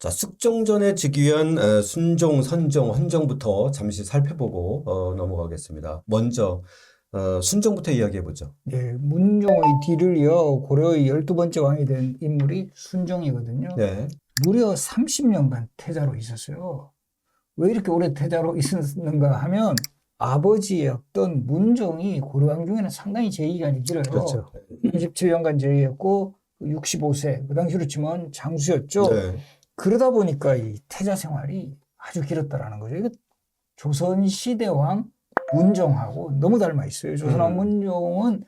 자, 숙종전에 즉위한 순종, 선종, 헌정부터 잠시 살펴보고 넘어가겠습니다. 먼저 순종부터 이야기해보죠. 네, 문종의 뒤를 이어 고려의 12번째 왕이 된 인물이 순종이거든요. 네. 무려 30년간 태자로 있었어요. 왜 이렇게 오래 태자로 있었는가 하면 아버지였던 문종이 고려왕 중에는 상당히 재위기간이 길어요. 그렇죠. 37년간 재위했고 65세, 그 당시로 치면 장수였죠. 네. 그러다 보니까 이 태자 생활이 아주 길었다라는 거죠. 이거 조선시대 왕 문종하고 너무 닮아 있어요. 조선왕 문종은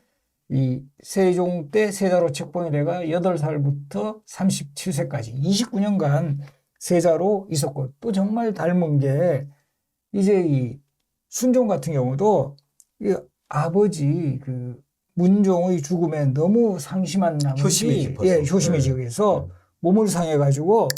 이 세종 때 세자로 책봉이 돼가 8살부터 37세까지 29년간 세자로 있었고, 또 정말 닮은 게 이제 이 순종 같은 경우도 이 아버지 그 문종의 죽음에 너무 상심한 나머지 효심이 깊어서. 효심이 지어서 몸을 상해가지고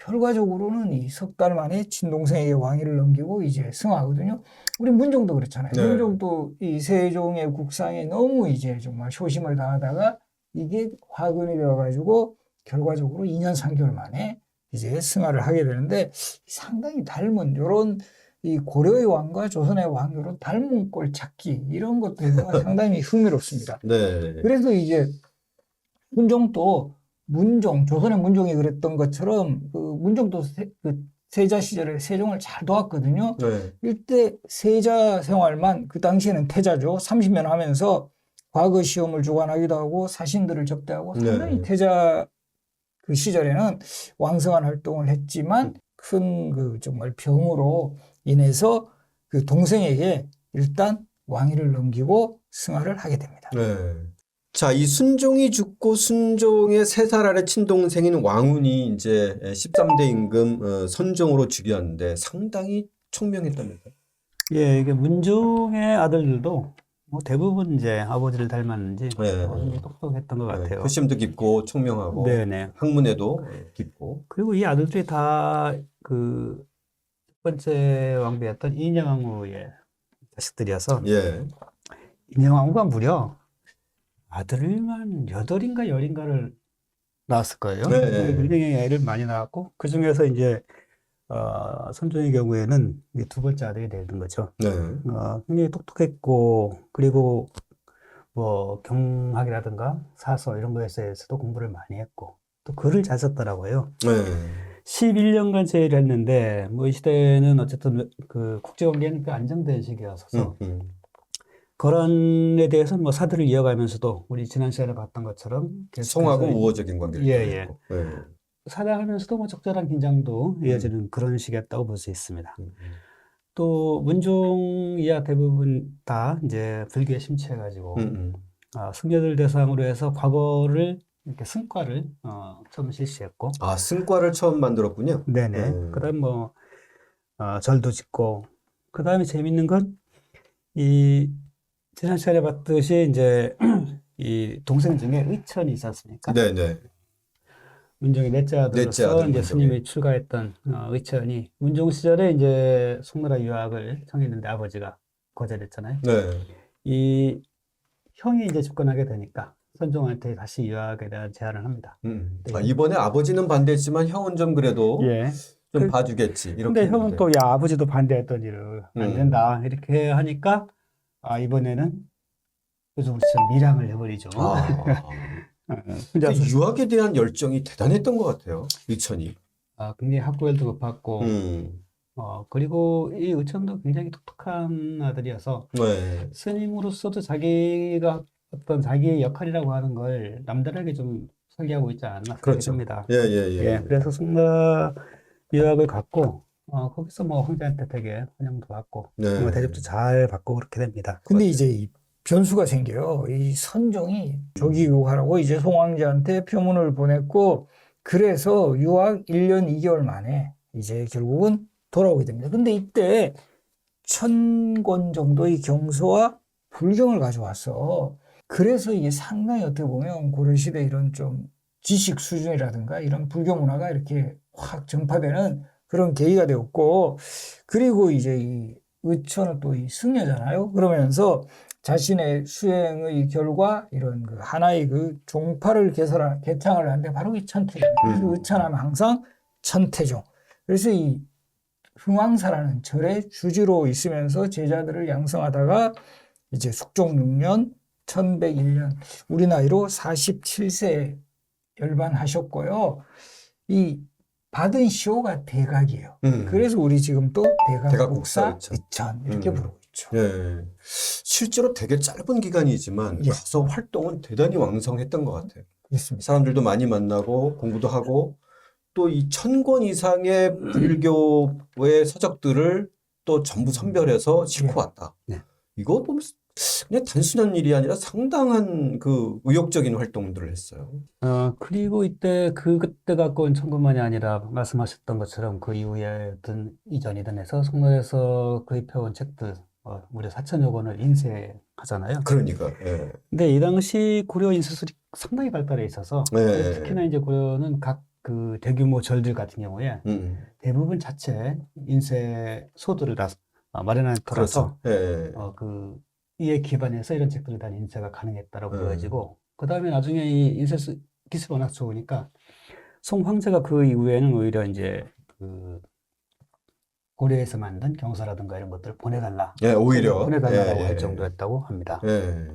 결과적으로는 이 석 달 만에 친동생에게 왕위를 넘기고 이제 승하거든요. 우리 문종도 그렇잖아요. 네. 문종도 이 세종의 국상에 너무 이제 정말 효심을 다하다가 이게 화근이 되어가지고 결과적으로 2년 3개월 만에 이제 승하를 하게 되는데, 상당히 닮은 요런 이 고려의 왕과 조선의 왕 요런 닮은 꼴 찾기 이런 것들도 상당히 흥미롭습니다. 네. 그래서 이제 문종도 문종, 조선의 문종이 그랬던 것처럼 그 문종도 그 세자 시절에 세종을 잘 도왔거든요. 네. 이때 세자 생활만, 그 당시에는 태자죠. 30년 하면서 과거 시험을 주관하기도 하고 사신들을 접대하고 상당히 네. 태자 그 시절에는 왕성한 활동을 했지만 큰 그 정말 병으로 인해서 그 동생에게 일단 왕위를 넘기고 승하를 하게 됩니다. 네. 자, 이 순종이 죽고 순종의 3살 아래 친동생인 왕훈이 이제 13대 임금 선종으로 즉위하는데 상당히 총명했답니다. 예, 이게 문종의 아들들도 뭐 대부분 이제 아버지를 닮았는지 네. 굉장히 똑똑했던 것 같아요. 효심도 깊고 총명하고 네네. 학문에도 깊고. 그리고 이 아들들이 다 그 첫 번째 왕비였던 인여왕후의 자식들이어서 예. 인여왕후가 무려 아들만 8인가 10인가를 낳았을 거예요. 네. 굉장히 애를 많이 낳았고, 그 중에서 이제 선종의 경우에는 이게 두 번째 아들이 되는 거죠. 네. 굉장히 똑똑했고, 그리고 뭐 경학이라든가 사서 이런 거에서도 공부를 많이 했고, 또 글을 잘 썼더라고요. 네. 11년간 제의를 했는데, 뭐 이 시대는 어쨌든 그 국제관계는 꽤 안정된 시기였어서 거란에 대해서는 뭐 사들을 이어가면서도 우리 지난 시간에 봤던 것처럼 송하고 계속해서 우호적인 관계를 예. 맺고. 예. 사랑하면서도 뭐 적절한 긴장도 이어지는 그런 시기였다고 볼 수 있습니다. 또 문종이야 대부분 다 이제 불교에 심취해가지고 승려들 대상으로 해서 과거를 이렇게 승과를 처음 실시했고, 아, 승과를 처음 만들었군요. 네네. 그다음 뭐 절도 짓고, 그다음에 재밌는 건 이 지난 시간에 봤듯이 이제 이 동생 중에 의천이 있지 않습니까? 네네. 문종의 넷째 넷째 아들로서 아들 이제 문종이. 스님이 출가했던 의천이 문종 시절에 이제 송나라 유학을 청했는데 아버지가 거절했잖아요. 네. 이 형이 이제 집권하게 되니까 선종한테 다시 유학에 대한 제안을 합니다. 아, 이번에 아버지는 반대했지만 형은 좀 그래도 예. 좀 봐주겠지. 이렇게 근데 형은 했는데. 또 야 아버지도 반대했더니 안 된다 이렇게 하니까 이번에는 그래서 우리 참 밀항을 해버리죠. 근데 혼자서 유학에 대한 열정이 대단했던 것 같아요. 의천이. 굉장히 학구열도 높았고, 음. 그리고 이 의천도 굉장히 똑똑한 아들이어서 네. 스님으로서도 자기가 어떤 자기의 역할이라고 하는 걸 남들에게 좀 설계하고 있지 않았나 생각이 그렇죠. 듭니다. 예. 그래서 송나라 유학을 갔고, 거기서 뭐 황제한테 되게 환영도 받고, 네. 뭐 대접도 잘 받고 그렇게 됩니다. 근데 이제 이 변수가 생겨요. 이 선종이 조기 유학하라고 이제 송황제한테 표문을 보냈고, 그래서 유학 1년 2개월 만에 이제 결국은 돌아오게 됩니다. 근데 이때 1000권 정도의 경서와 불경을 가져왔어. 그래서 이게 상당히 어떻게 보면 고려시대 이런 좀 지식 수준이라든가 이런 불교 문화가 이렇게 확 전파되는 그런 계기가 되었고, 그리고 이제 이 의천은 또 이 승려잖아요. 그러면서 자신의 수행의 결과 이런 그 하나의 그 종파를 개창을 하는데 바로 이 천투입니다. 그래서 의천하면 항상 천태종. 그래서 이 흥왕사라는 절의 주지로 있으면서 제자들을 양성하다가 이제 숙종 6년 1101년 우리 나이로 47세에 열반하셨고요. 이 받은 시호가 대각이에요. 그래서 우리 지금 또 대각국사 이천 이렇게 부르고 있죠. 예. 실제로 되게 짧은 기간이지만 예. 가서 활동은 대단히 왕성했던 것 같아요. 그렇습니다. 사람들도 많이 만나고 공부도 하고 또 이 1000권 이상의 불교의 서적들을 또 전부 선별해서 싣고 왔다. 네. 이거 보면 그냥 단순한 일이 아니라 상당한 그 의욕적인 활동들을 했어요. 그리고 이때 그때 갖고 온 천권만이 아니라 말씀하셨던 것처럼 그 이후에든 이전이든 해서 송년에서 구입해온 책들 무려 4천여 권을 인쇄하잖아요. 그러니까. 예. 근데 이 당시 고려 인쇄술이 상당히 발달해 있어서 예. 특히나 이제 고려는 각 그 대규모 절들 같은 경우에 대부분 자체 인쇄소들을 다 마련한 터라서 그렇죠. 예. 이에 기반해서 이런 책들을 다 인쇄가 가능했다라고 보여지고 그 다음에 나중에 이 인쇄 기술이 워낙 좋으니까 송 황제가 그 이후에는 오히려 이제 그 고려에서 만든 경서라든가 이런 것들을 보내달라. 예, 오히려. 보내달라고 예, 할 예. 정도였다고 합니다. 예.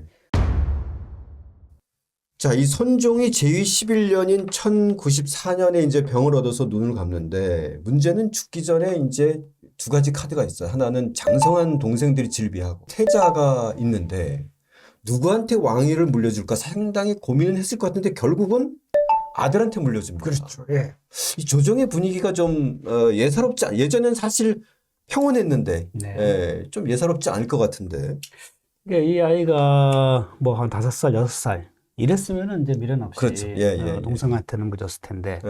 자, 이 선종이 제위 11년인 1094년에 이제 병을 얻어서 눈을 감는데 문제는 죽기 전에 이제 두 가지 카드가 있어요. 하나는 장성한 동생들이 질비하고 태자가 있는데 누구한테 왕위를 물려줄까 상당히 고민을 했을 것 같은데 결국은 아들한테 물려줍니다. 그렇죠. 예. 이 조정의 분위기가 좀 예사롭지 예전엔 사실 평온했는데 네. 예, 좀 예사롭지 않을 것 같은데. 그러니까 이 아이가 뭐 한 5살, 6살 이랬으면은 이제 미련 없이 그렇죠. 예, 예, 동생한테는 묻었을 텐데 예.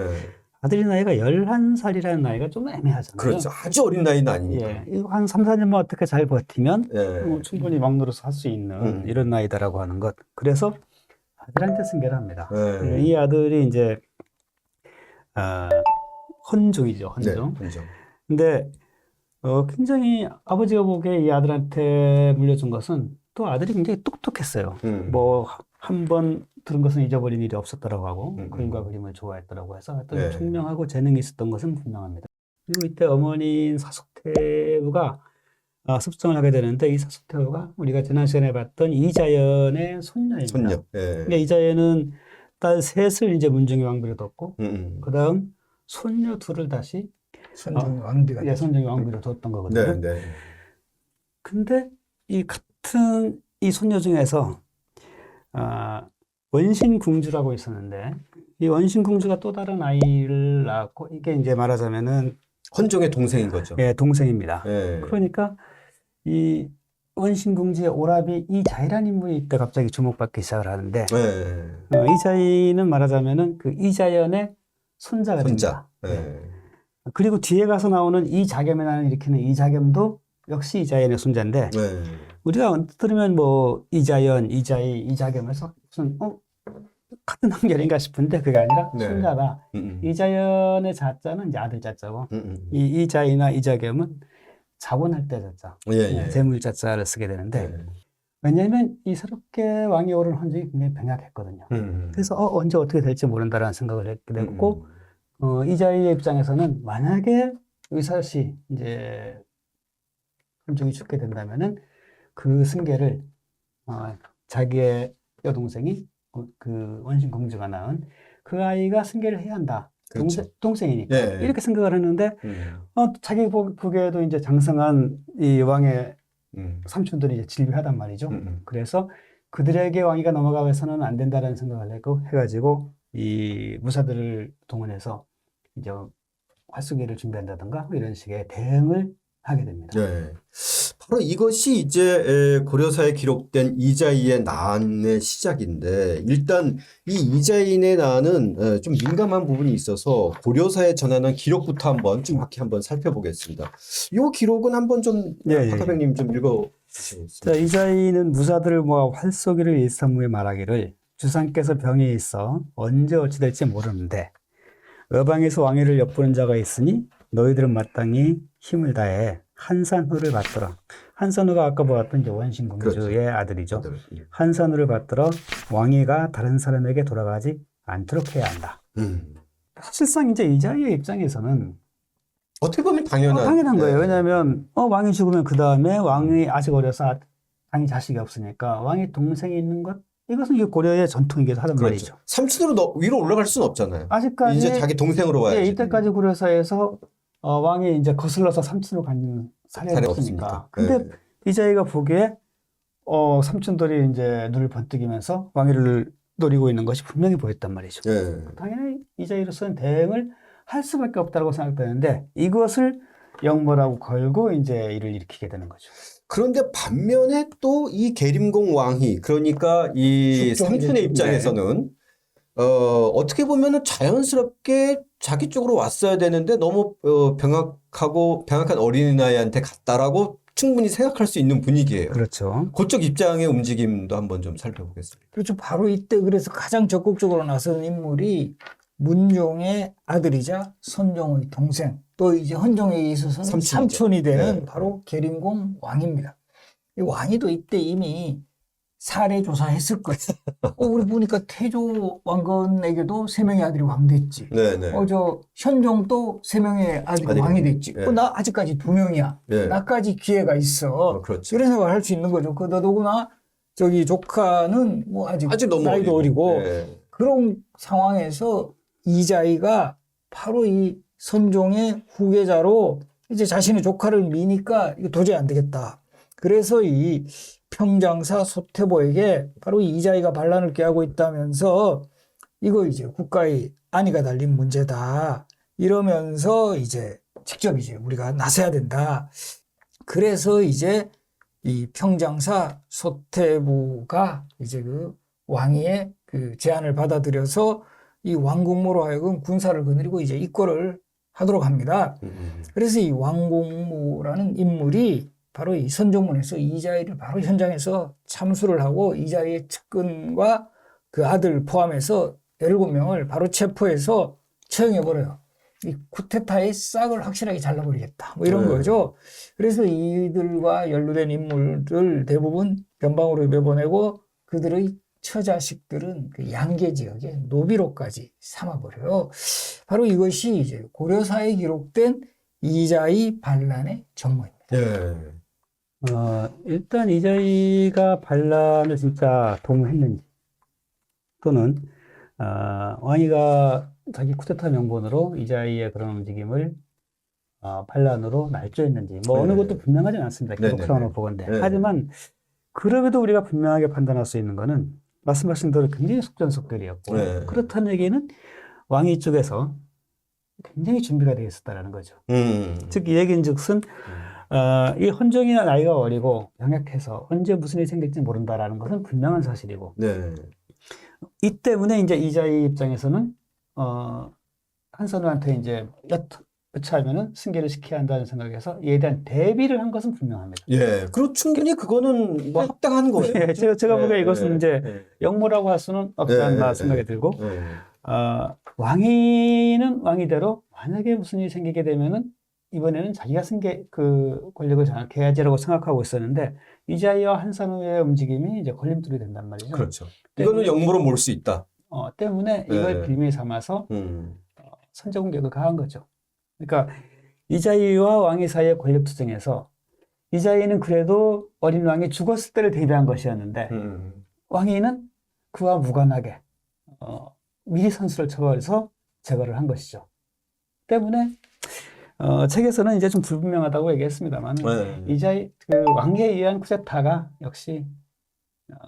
아들이 나이가 11살이라는 나이가 좀 애매하잖아요. 그렇죠. 아주 어린 나이는 아니니까. 예, 이거 한 3, 4년만 어떻게 잘 버티면 예. 충분히 왕노릇을 할 수 있는 이런 나이다라고 하는 것. 그래서 아들한테 승계를 합니다. 예. 이 아들이 이제 헌종이죠, 네, 헌종. 헌종. 근데 굉장히 아버지가 보기에 이 아들한테 물려준 것은 또 아들이 굉장히 똑똑했어요. 뭐 한 번 들은 것은 잊어버린 일이 없었다라고 하고 그림과 그림을 좋아했다라고 해서 하여튼 네. 총명하고 재능이 있었던 것은 분명합니다. 그리고 이때 어머니인 사숙태우가 습성을 하게 되는데 이 사숙태우가 우리가 지난 시간에 봤던 이자연의 손녀입니다. 손녀. 예. 그러니까 이자연은 딸 셋을 이제 문종의 왕비로 뒀고 그다음 손녀 둘을 다시 선종 왕비가 예, 손종의 왕비로 뒀던 거거든요. 네, 네. 근데 이 같은 이 손녀 중에서 원신궁주라고 있었는데 이 원신궁주가 또 다른 아이를 낳았고 이게 이제 말하자면은 헌종의 동생인 거죠. 예, 동생입니다. 예. 그러니까 이 원신궁주의 오라비 이자희라는 인물이 이때 갑자기 주목받기 시작을 하는데 예. 이자희는 말하자면은 그 이자연의 손자가 손자. 됩니다. 예. 그리고 뒤에 가서 나오는 이자겸의 난을 일으키는 이자겸도 역시 이자연의 손자인데 예. 우리가 언뜻 들으면 뭐 이자연, 이자희, 이자겸에서 무슨 같은 한결인가 싶은데 그게 아니라 네. 손자다. 이자연의 자자는 이제 아들 자자고 이 이자희나 이자겸은 자본할 때 자자, 예, 예. 재물 자자를 쓰게 되는데 예. 왜냐하면 이 새롭게 왕이 오른 헌종이 굉장히 병약했거든요. 그래서 언제 어떻게 될지 모른다라는 생각을 했게 됐고 이자희의 입장에서는 만약에 의사시 이제 헌종이 죽게 된다면은 그 승계를 자기의 여동생이 그 원신공주가 낳은 그 아이가 승계를 해야 한다. 그렇죠. 동생이니까 예. 이렇게 생각을 했는데 자기 보기에도 이제 장성한 이 왕의 삼촌들이 이제 질비하단 말이죠. 그래서 그들에게 왕위가 넘어가서는 안 된다라는 생각을 해가지고 이 무사들을 동원해서 이제 활쏘기를 준비한다든가 이런 식의 대응을 하게 됩니다. 네. 바로 이것이 이제 고려사에 기록된 이자희의 난의 시작인데 일단 이 이자희의 난은 좀 민감한 부분이 있어서 고려사에 전하는 기록부터 한번 정확히 한번 살펴보겠습니다. 이 기록은 한번 좀 박하백님 좀 읽어주시겠습니다. 자, 이자희는 무사들을 모아 활쏘기를 일삼 후에 말하기를 주상께서 병이 있어 언제 어찌 될지 모르는데 어방에서 왕위를 엿보는 자가 있으니 너희들은 마땅히 힘을 다해 한산후를 받들어. 한산후가 아까 보았던 이제 원신공주의 그렇죠. 아들이죠. 한산후를 받들어 왕위가 다른 사람에게 돌아가지 않도록 해야 한다. 사실상 이제 이자희의 입장에서는 어떻게 보면 당연한. 당연한 거예요. 네. 왜냐하면 왕이 죽으면 그 다음에 왕이 아직 어려서 당연히 자식이 없으니까 왕의 동생이 있는 것 이것은 이 고려의 전통이기도 하단 그렇죠. 말이죠. 삼촌으로 위로 올라갈 수는 없잖아요. 아직까지 이제 자기 동생으로 와야지. 예, 이때까지 고려사에서 왕이 이제 거슬러서 삼촌으로 가는 사례가 사례가 없으니까. 없으니까. 근데 네. 이자희가 보기에 삼촌들이 이제 눈을 번뜩이면서 왕위를 노리고 있는 것이 분명히 보였단 말이죠. 네. 당연히 이자희로서는 대응을 할 수밖에 없다고 생각되는데 이것을 역모라고 걸고 이제 일을 일으키게 되는 거죠. 그런데 반면에 또 이 계림공 왕희, 그러니까 이 숙종 삼촌의 이제 입장에서는 어떻게 보면은 자연스럽게 자기 쪽으로 왔어야 되는데 너무 병약한 어린아이한테 갔다라고 충분히 생각할 수 있는 분위기예요. 그렇죠. 그쪽 입장의 움직임도 한번 좀 살펴보겠습니다. 그렇죠. 바로 이때 그래서 가장 적극적으로 나선 인물이 문종의 아들이자 선종의 동생, 또 이제 헌종에 있어서는 삼촌이죠. 삼촌이 되는 네. 바로 계림공 왕입니다. 이 왕이도 이때 이미 사례 조사했을 거예요. 우리 보니까 태조 왕건에게도 3명의 아들이 왕 됐지. 네네. 저 현종도 3명의 아들이 왕이 됐지. 네. 나 아직까지 2명이야. 네. 나까지 기회가 있어. 그렇죠. 이런 생각을 할 수 있는 거죠. 더더구나 저기 조카는 뭐 아직 너무 나이도 어리고 네. 그런 상황에서 이자희가 바로 이 선종의 후계자로 이제 자신의 조카를 미니까 이거 도저히 안 되겠다. 그래서 이 평장사 소태보에게 바로 이 이자희가 반란을 꾀하고 있다면서 이거 이제 국가의 안위가 달린 문제다. 이러면서 이제 직접 이제 우리가 나서야 된다. 그래서 이제 이 평장사 소태보가 이제 그 왕위의 그 제안을 받아들여서 이 왕공무로 하여금 군사를 거느리고 이제 입고를 하도록 합니다. 그래서 이 왕공무라는 인물이 바로 이 선종문에서 이자희를 바로 현장에서 참수를 하고 이자희의 측근과 그 아들 포함해서 17명을 바로 체포해서 처형해버려요. 이 쿠데타의 싹을 확실하게 잘라버리겠다. 뭐 이런 거죠. 그래서 이들과 연루된 인물들 대부분 변방으로 내보내고 그들의 처자식들은 그 양계 지역의 노비로까지 삼아버려요. 바로 이것이 이제 고려사에 기록된 이자희 반란의 전모입니다. 네. 일단 이자희가 반란을 진짜 동의했는지 또는 왕이가 자기 쿠데타 명분으로 이자희의 그런 움직임을 반란으로 날조했는지 뭐 어느 네. 것도 분명하지 않습니다. 네, 기록상으로 네, 보건대. 네. 하지만 그럼에도 우리가 분명하게 판단할 수 있는 것은 말씀하신 대로 굉장히 속전속결이었고 네. 그렇다는 얘기는 왕이 쪽에서 굉장히 준비가 되어 있었다는 거죠. 즉 이 얘기인즉슨 이 헌종이나 나이가 어리고 병약해서 언제 무슨 일이 생길지 모른다라는 것은 분명한 사실이고 네. 이 때문에 이제 이자희 입장에서는 한선우한테 이제 여차하면은 승계를 시켜야 한다는 생각에서 이에 대한 대비를 한 것은 분명합니다. 예. 그리고 충분히 그거는 뭐 합당한 거예요. 예, 제가 보기에 이것은 이제 네. 역모라고 할 수는 없지 않나 생각이 들고 네. 왕위는 왕위대로 만약에 무슨 일이 생기게 되면은 이번에는 자기가 그 권력을 장악해야지라고 생각하고 있었는데 이자희와 한선우의 움직임이 이제 걸림돌이 된단 말이죠. 그렇죠. 이거는 역모로 몰 수 있다. 때문에 이걸 빌미 삼아서 선제공격을 가한 거죠. 그러니까 이자희와 왕위 사이의 권력 투쟁에서 이자희는 그래도 어린 왕이 죽었을 때를 대비한 것이었는데 왕위는 그와 무관하게 미리 선수를 쳐서 제거를 한 것이죠. 때문에 책에서는 이제 좀 불분명하다고 얘기했습니다만 이자희 그 왕위에 의한 쿠데타가 역시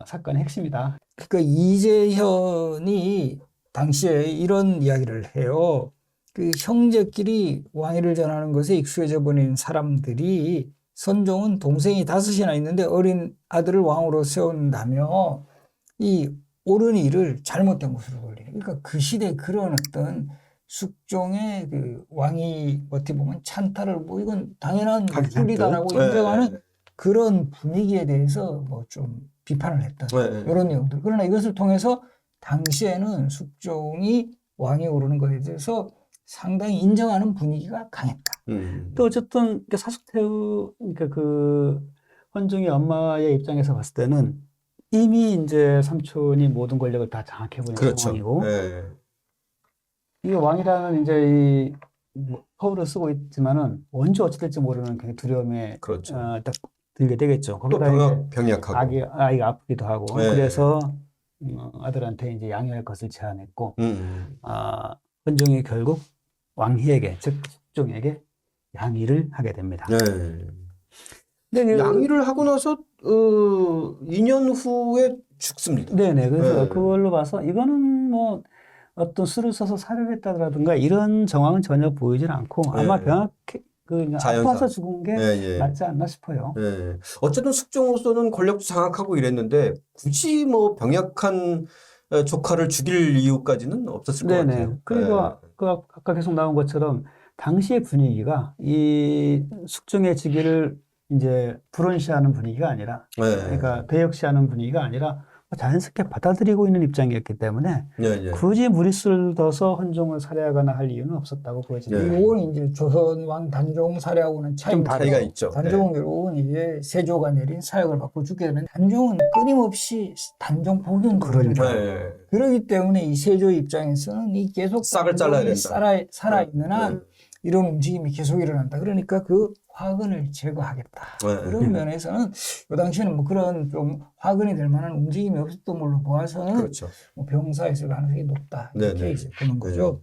사건의 핵심이다. 그러니까 이재현이 당시에 이런 이야기를 해요. 그 형제끼리 왕위를 전하는 것에 익숙해져 버린 사람들이 선종은 동생이 5이나 있는데 어린 아들을 왕으로 세운다며 이 옳은 일을 잘못된 것으로 걸리는. 그러니까 그 시대에 그런 어떤 숙종의 그 왕위 어떻게 보면 찬탈을 뭐 이건 당연한 소리다라고 인정하는 그런 분위기에 대해서 뭐 좀 비판을 했던 이런 내용들. 그러나 이것을 통해서 당시에는 숙종이 왕에 오르는 것에 대해서 상당히 인정하는 분위기가 강했다. 또 어쨌든 사숙태우 그러니까 그 헌종의 엄마의 입장에서 봤을 때는 이미 이제 삼촌이 모든 권력을 다 장악해버린 그렇죠. 상황이고 이 왕이라는 이제 허브를 쓰고 있지만은 언제 어찌 될지 모르는 굉장히 두려움에 그렇죠. 딱 들게 되겠죠. 또 거기다 이제 병약하고. 아이가 아프기도 하고 네. 그래서 아들한테 이제 양해할 것을 제안했고 헌종이 결국 왕희에게 즉 숙종에게 양의를 하게 됩니다. 네. 근데 양의를 하고 나서 2년 후에 죽습니다. 네네. 그래서 네. 그걸로 봐서 이거는 뭐 어떤 수를 써서 살해를 했다라든가 이런 정황은 전혀 보이질 않고 아마 네. 병약해 그냥 자연사. 아파서 죽은 게 예, 예. 맞지 않나 싶어요. 예. 어쨌든 숙종으로서는 권력도 장악하고 이랬는데 굳이 뭐 병약한 조카를 죽일 이유까지는 없었을 것 네네. 같아요. 그리고 예. 그 아까 계속 나온 것처럼 당시의 분위기가 이 숙종의 즉위를 이제 불언시하는 분위기가 아니라 예. 그러니까 배역시하는 분위기가 아니라 자연스럽게 받아들이고 있는 입장이었기 때문에 예, 예. 굳이 무리수를 둬서 헌종을 살해하거나 할 이유는 없었다고 보여집니다. 예. 이건 이제 조선왕 단종 살해하고는 좀 차이가 있죠. 단종은 결국은 이제 세조가 내린 사역을 받고 죽게 되는 단종은 끊임없이 단종 복용을 그러니까요. 예. 그렇기 때문에 이 세조 입장에서는 이 계속 싹을 잘라야 단종이 된다. 살아있는 한 이런 움직임이 계속 일어난다. 그러니까 그 화근을 제거하겠다. 네. 그런 면에서는 그 당시에는 뭐 그런 좀 화근이 될 만한 움직임이 없었던 걸로 보아서는 그렇죠. 뭐 병사였을 가능성이 높다. 이렇게 네네. 이제 보는 거죠.